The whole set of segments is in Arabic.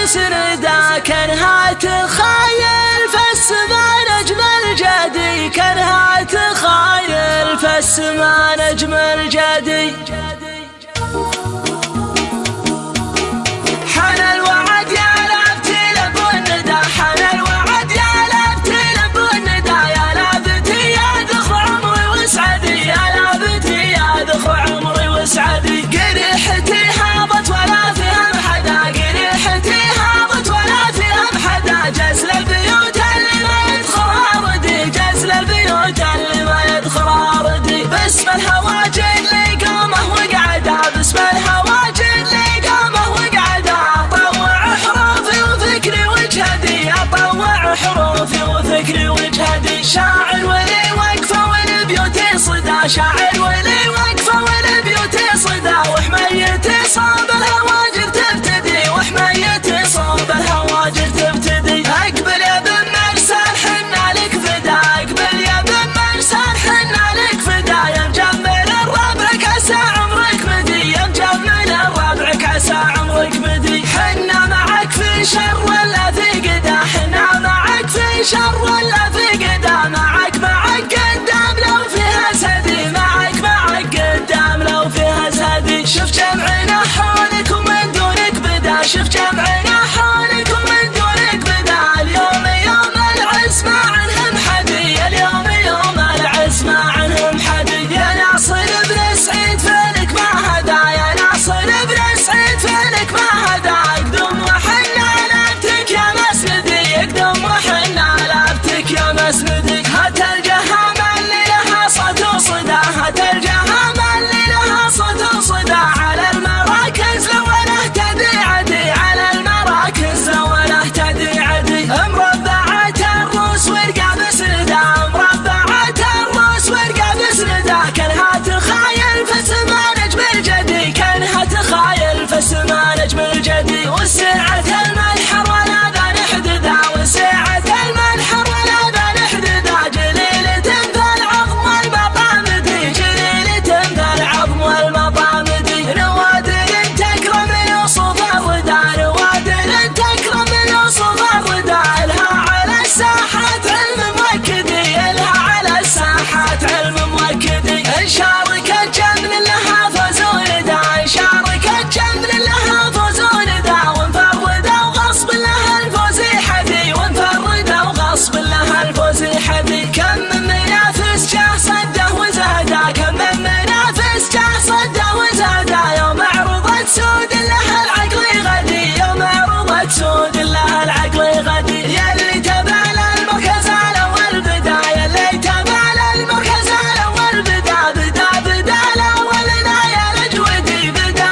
بسندا كانها تخايل فالسما نجم الجدي كانها تخايل فالسما نجم الجدي حان الوعد يا لابتي لبو الندى حان الوعد يا لابتي لبو الندى يا لابتي يا ذخر عمري وسعدي يا لابتي يا ذخر عمري وسعدي قريحتي هابط ولا فيها محدا قريحتي هابط ولا فيها محدا جزل البيوت اللي ما يدخلها ردي جزل البيوت اللي ما يدخلها ردي باسم الهواجر اللي قامه وقعدا باسم الهواجر اللي قامه وقعدا اطوع حروفي وفكري وجهدي اطوع حروفي وفكري وجهدي شاعر ولي وقفه والبيوت صدى شاعر ولي وقفه والبيوت صدى وحميتي صوب الهواجر تبتدي وحميتي صوب الهواجر تبتدي اقبل يا بن مرسال حنا لك فدا اقبل يا بن مرسال حنا لك فدا يا مجمل الربع كاسى عمرك مدي يا مجمل الربع كاسى عمرك مدي حنا معك في شر ولا في قدا حنا معك في شر ولا في قدا معك قدام لو فيها سدي معك قدام لو فيها سدي شوف جمعنا حولك ومن دونك بدا شوف جمعنا حولك ومن دونك بدا اليوم يوم العز ما عنهم حدي اليوم يوم العز ما عنهم حدي يا ناصر بن سعيد فينك ما هدا يا ناصر بن سعيد فينك ما هدا اقدم وحنا لابتك يا مسندي اقدم وحنا لابتك يا مسندي هات الجهامة اللي لها صوت وصدى هات الجهامة اللي لها صوت وصدى على المراكز لو نهتدي عدي على المراكز لو نهتدي عدي مربعات الروس ورقة بسندا مربعات الروس ورقة بسندا كانها تخايل فالسما نجم الجدي كانها تخايل فالسما نجم الجدي وسعة المنحر ولا ذا نحددا وسعة المنحر ولا ذا نحددا جليلة فالعظم والمطامدي جليلة فالعظم والمطامدي نوادر تكرم يوصف الردى نوادر تكرم يوصف الردى لها على الساحات علم مؤكدي لها على الساحات علم مؤكدي شاركت جمل لها فوز ولدا شاركت جمل لها فوز ولدا وانفردا وغصب لها الفوز حدي وانفردا وغصب لها الفوز حدي كم من منافس جاه صده وزهدا كم من منافس جاه صده وزهدا يوم عرضت سود لها العقل غدي يوم عرضت سود لها العقل غدي يلي تبال المركز الاول بدا يلي تبال المركز الاول بدا الاولنا يا لجودي بدا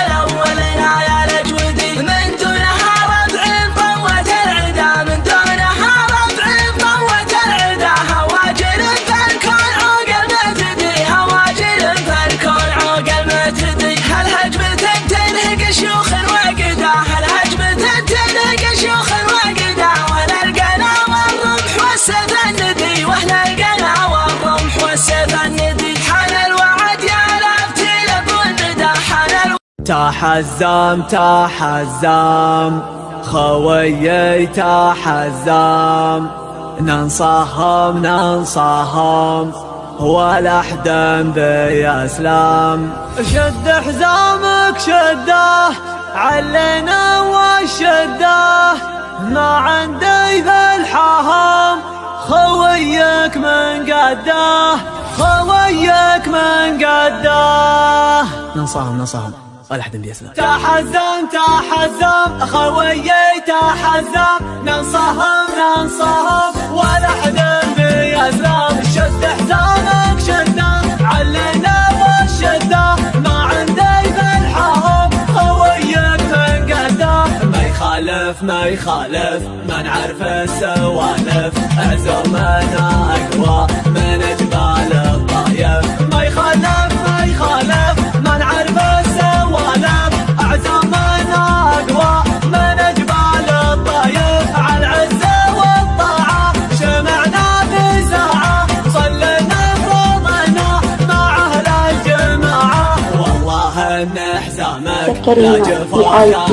الاولنا يا لجودي من دونها ربع طوت العدا من دونها ربع طوت العدا هواجر فالكون عوق المتدي هواجر فالكون عوق المتدي هالهجمة تنهق شيوخ وقدا هالهجمة تنهق شيوخ وقدا ولا القنا والرمح والسيف الندي ولا القنا والرمح والسيف الندي حان الوعد يا لابتي لبو الندى حان تحزم تحزم خويي تحزم ننصهم ولا حدا بيسلم شد حزامك شده علينا والشده ما عندي في الحهم خويك من قده خويك من قده ننصهم ولا حدا بيسلم تحزم خويي تحزم ننصهم ولا حدا بيسلم شد حزامك شده علينا والشده ما عندي في الحهم خويك من قده ما يخالف ما نعرف السوالف عزومنا اقوى من جبال الطايف ما يخالف ما نعرف السوالف عزومنا اقوى من جبال الطايف على العزه والطاعه شمعنا في ساعه صلينا فرضنا مع اهل الجماعه والله ان حزامك كريمة VIP.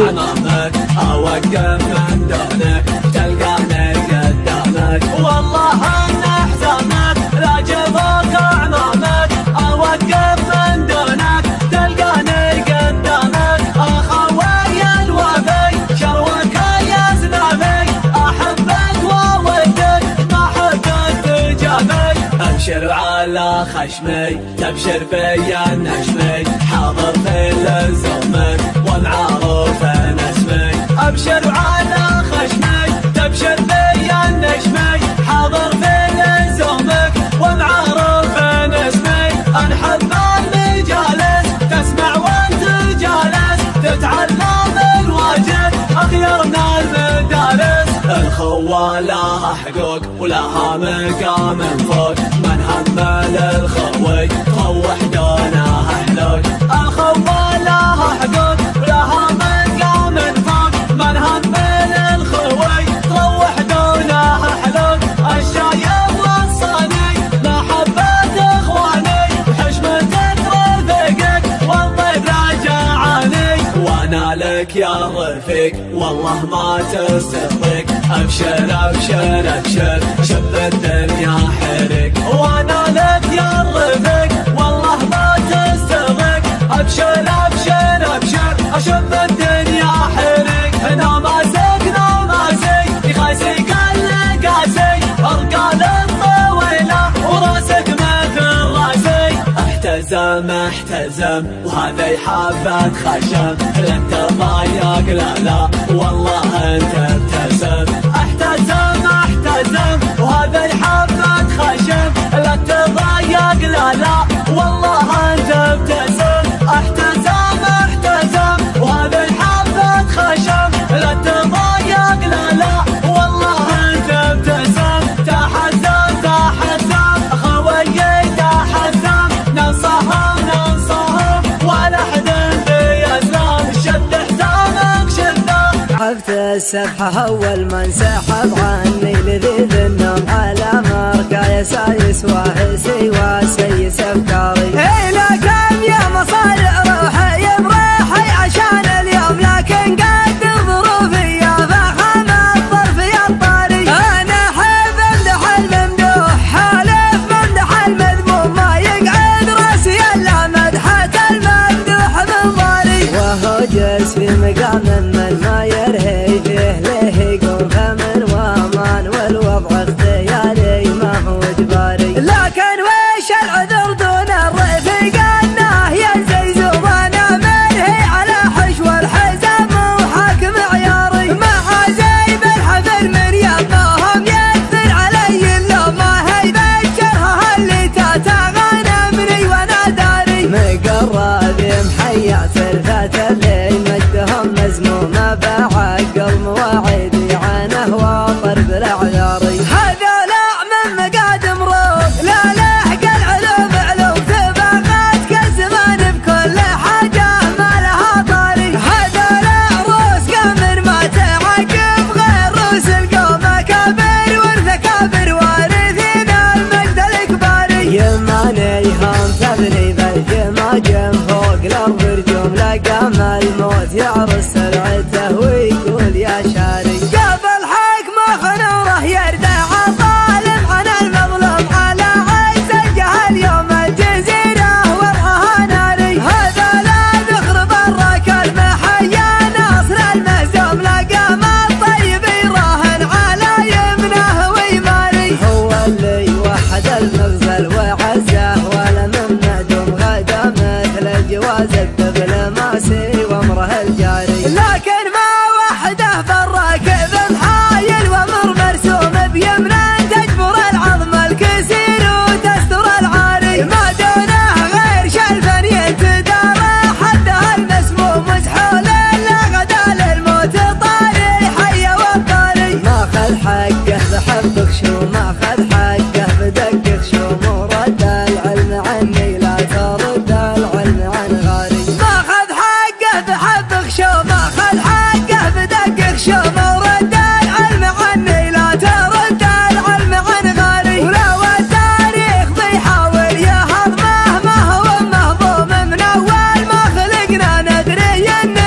اوقف من دونك تلقاني قدامك، والله ان احزانك لا جفوك اعمامك. اوقف من دونك تلقاني قدامك، اخوي الوفي شروك يا زنافي. احبك وودك ما حدك تجابي، ابشر على خشمي تبشر بيا النجمي. حاضر في لزومك ومعروف اسمي، ابشر على خشمي تبشر بيا النجمي. حاضر في لزومك ومعروف اسمي. انحب المجالس تسمع وانت جالس، تتعلم الواجب اخيرنا المدارس. الخوة لها حقوق ولها مقام فوق، من همل الخوي خوح دونه حلوق. الخوة لها حقوق ولها مقام فوق، من همل الخوي خوح دونه حلوق. الشايب والصاني محبة اخواني، حشمتك رفيقك والطيب راجعاني. وانا لك يا رفيق والله ما تستغرق، ابشر ابشر ابشر شب الدنيا حرق. وانا لك يا رفيق والله ما تستغرق، ابشر ابشر ابشر اشب الدنيا حرق. ناماسك ناماسي خايسي قال قاسي، ارقال الطويله وراسك مثل راسي. احتزم احتزم وهذا يحبك خشم، لا تضايق لا لا والله انت ابتسم. احتزم احتزم وهذا يحبك خشم، لا تضايق لا لا والله انت ابتسم. احتزم احتزم وهذا يحبك خشم، لا تضايق لا لا والله انت ابتسم. تحزم تحزم اخويي تحزم، ننصهم ننصهم ولا حد بيسلم. شد حزامك شده حفت السبحة أول ما انسحب عني لذيذ النوم على مرقى يسايس واحسي وسيس أفكاري. إلى كم يا مصارع روحي بروحي عشان اليوم، لكن قد ظروفي يا فخم الطرف يا الطاري. أنا أحب امدح الممدوح حالف ممدح المذموم، ما يقعد راسي إلا مدحة الممدوح من ضاري. وهو جالس في مقام من ما يرهي فيه له يقوم فمن وامان، والوضع اختياري ما هو اجباري. لكن وش العذر دون الرفيق انه ينزل زوبانا منهي على حشو الحزام وحاكم عياري. مع زي بالحفل من يبناهم يكثر علي اللوم، ما هي بشرها اللي تتغنمني وانا داري. مقرب محيا سلفة اللي مجدهم مزمومة بعقل مواعيدي عنه واطر بالاعذاري. هذولا من مقادم روح لا لحق العلوم علوم، سباقات كالزمان بكل حاجة ما لها طاري. هذولا روس قمر ما تعقب غير روس القوم، كبر ورث كبر وارثين المجد الكباري. يماني هم تبني بالجماجم فوق الارض رجوم، لقام الموت يعرس سرعته ويقول يا شاري. قبل حكمه خنوره يردع الظالم عن المظلوم، على عز الجهل يوم الجزيرة وضعها ناري. هذا لا ذخر برك المحيا ناصر المهزوم، لقام الطيب يراهن على يمنه ويماري. هو اللي وحد المغزل وعزه ولا من ندم غدا مثل الجواز الدبلوماسي وامره الجاري. لكن ما وحده بالراكب محايل وامر مرسوم بيمنه تجبر العظم الكسير وتستر العاري. ما دونه غير شلفا ينتدار حده المسموم، مسحول الا غدا للموت طاري حي والطاري. ماخذ حقه بحبك شو ماخذ حقه بدقك شو، ورد العلم عني لا ترد العلم عن غاري. ماخذ حقه بحبك شو ماخذ حقه بدقك شو، ورد العلم عني لا ترد العلم عن غاري. ولو التاريخ بيحاول يهضمه ما هو مهضوم، من اول ما خلقنا ندري انه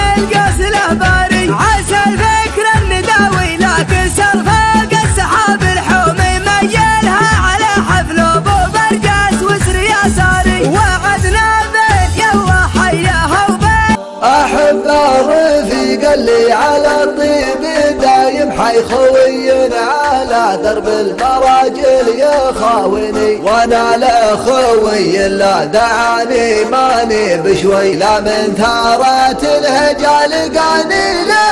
اللي على الطيب دايم حي خوي على درب المراجل يخاوني، وانا لا خوي لا دعاني ماني بشوي، لا من ثارات الهجا لقاني لا